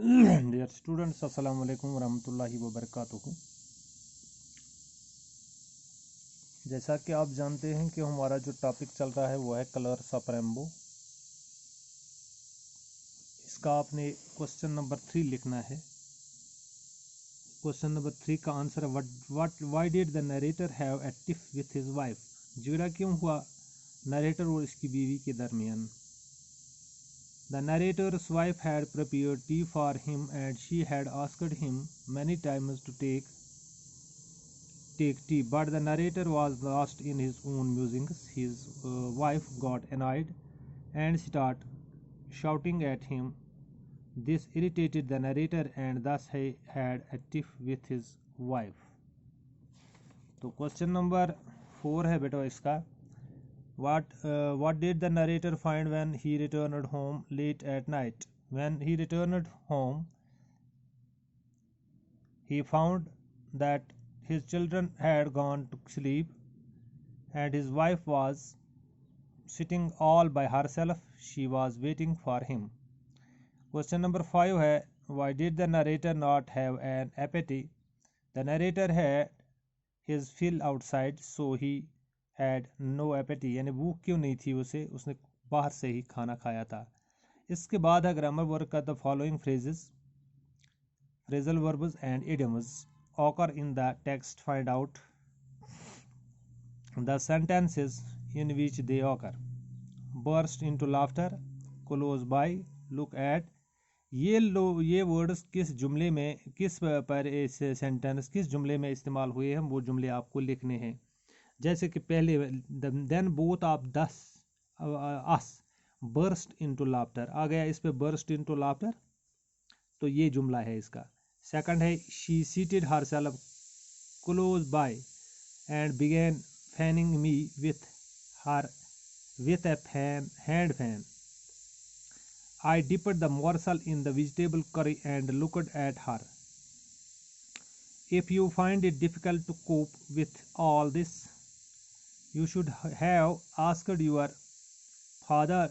Dear students, अस्सलाम वालेकुम वरहमतुल्लाहि वबरकातुहू। जैसा कि आप जानते हैं कि हमारा जो टॉपिक चल रहा है वो है कलर्स ऑफ रेनबो। इसका आपने क्वेश्चन नंबर 3 लिखना है। क्वेश्चन नंबर 3 का आंसर है why did the narrator have a tiff with his wife. झगड़ा क्यों हुआ नरेटर और इसकी बीवी के दरमियान। The narrator's wife had prepared tea for him and she had asked him many times to take tea, but the narrator was lost in his own musings. His wife got annoyed and started shouting at him. This irritated the narrator and thus he had a tiff with his wife. तो question number 4 है बेटा इसका। What did the narrator find when he returned home late at night? When he returned home, he found that his children had gone to sleep and his wife was sitting all by herself. She was waiting for him. Question number 5 है why did the narrator not have an appetite? The narrator had his fill outside, so he had no appetite. यानी भूख क्यों नहीं थी उसे, उसने बाहर से ही खाना खाया था। इसके बाद है ग्रामर वर्क का the following phrases, phrasal verbs and idioms occur in the text. Find out the sentences in which they occur. Burst into laughter, close by, look at। ये वर्ड्स किस जुमले में, किस पर सेंटेंस किस जुमले में इस्तेमाल हुए हैं, वो जुमले आपको लिखने हैं। जैसे कि पहले देन बोथ ऑफ दस अस बर्स्ट इनटू लाफ्टर आ गया, इस पे बर्स्ट इनटू लाफ्टर, तो ये जुमला है इसका। सेकंड है she seated herself close by and begin fanning me with her with a hand fan. I dipped the morsel in the vegetable curry and looked at her. If you find it difficult to cope with all this, you should have asked your father.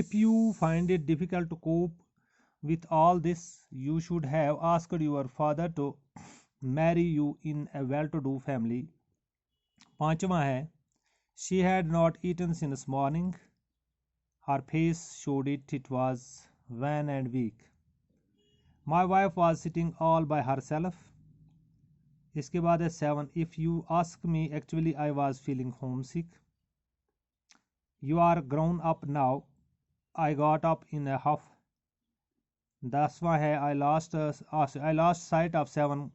If you find it difficult to cope with all this, you should have asked your father to marry you in a well-to-do family. पांचवा है she had not eaten since morning. Her face showed it. It was wan and weak. My wife was sitting all by herself. इसके बाद है 7 if you ask me, actually I was feeling homesick. You are grown up now. I got up in a huff. 10वां है I lost sight of 7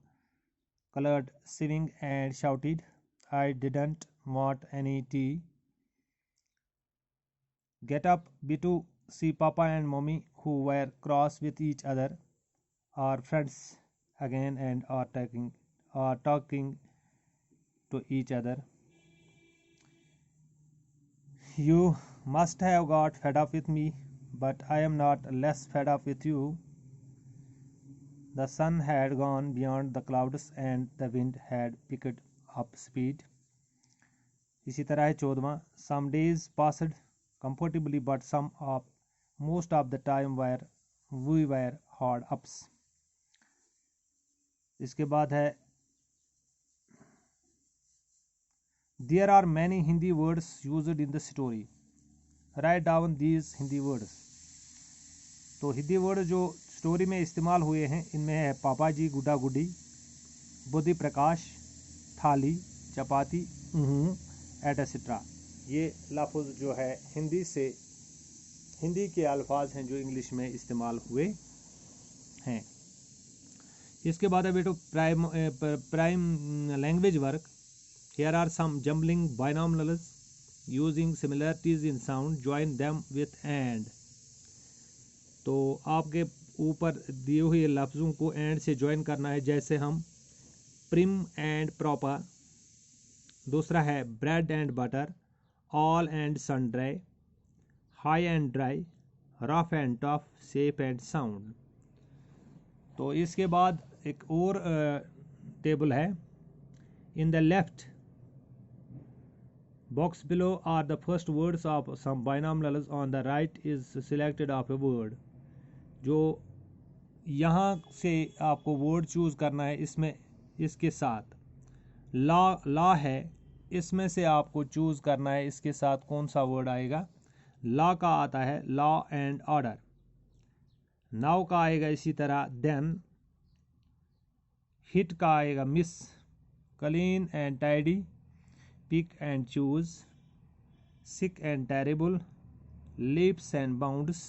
colored sewing and shouted. I didn't want any tea. Get up, Bitu. See Papa and Mommy, who were cross with each other, are friends again and are talking to each other. You must have got fed up with me, but I am not less fed up with you. The sun had gone beyond the clouds and the wind had picked up speed. इसी तरह है 14वां some days passed comfortably but most of the time we were hard ups. इसके बाद है there are many Hindi words used in the story. Write down these Hindi words. तो Hindi word जो story में इस्तेमाल हुए हैं इनमें है पापा जी, गुड्डा गुड्डी, बुद्धि प्रकाश, थाली, चपाती, एटसेट्रा। ये लफ्ज़ जो है हिंदी के अल्फाज हैं जो इंग्लिश में इस्तेमाल हुए हैं। इसके बाद है बेटो prime language work. Here are some jumbling binomials using similarities in sound. Join them with and. तो आपके ऊपर दिए हुए लफ्ज़ों को एंड से ज्वाइन करना है, जैसे हम प्रिम एंड प्रॉपर। दूसरा है bread and butter, all and sundry, high and dry, rough and tough, safe and sound. तो इसके बाद एक और टेबल है in the left Box below are the first words of some binomials. On the right is selected of a word. जो यहाँ से आपको वर्ड चूज़ करना है, इसमें इसके साथ ला है, इसमें से आपको चूज़ करना है इसके साथ कौन सा वर्ड आएगा। ला का आता है लॉ एंड ऑर्डर, नाउ का आएगा इसी तरह देन, हिट का आएगा miss, clean and tidy, pick and choose, sick and terrible, leaps and bounds.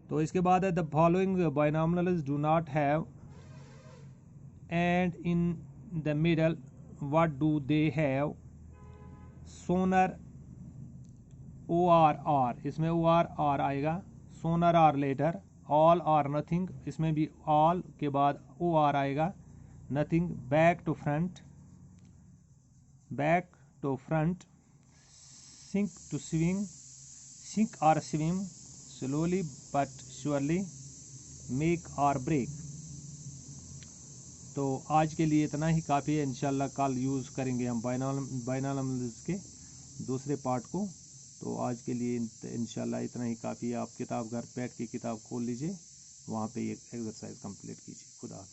तो इसके बाद है the following binomials do not have and in the middle, what do they have. Sooner O R, इसमें O R आएगा, sooner or later, all or nothing, इसमें भी all के बाद ओ आर आएगा, nothing. Back to front, back to front, sink to swing, sink or swim, slowly but surely, make और break. तो आज के लिए इतना ही काफ़ी है। इंशाल्लाह कल यूज़ करेंगे हम बाइनॉमिनल्स के दूसरे पार्ट को। तो आज के लिए इंशाल्लाह इतना ही काफ़ी है। आप किताब घर बैठ के किताब खोल लीजिए, वहाँ पे एक एक्सरसाइज कंप्लीट कीजिए। खुदा।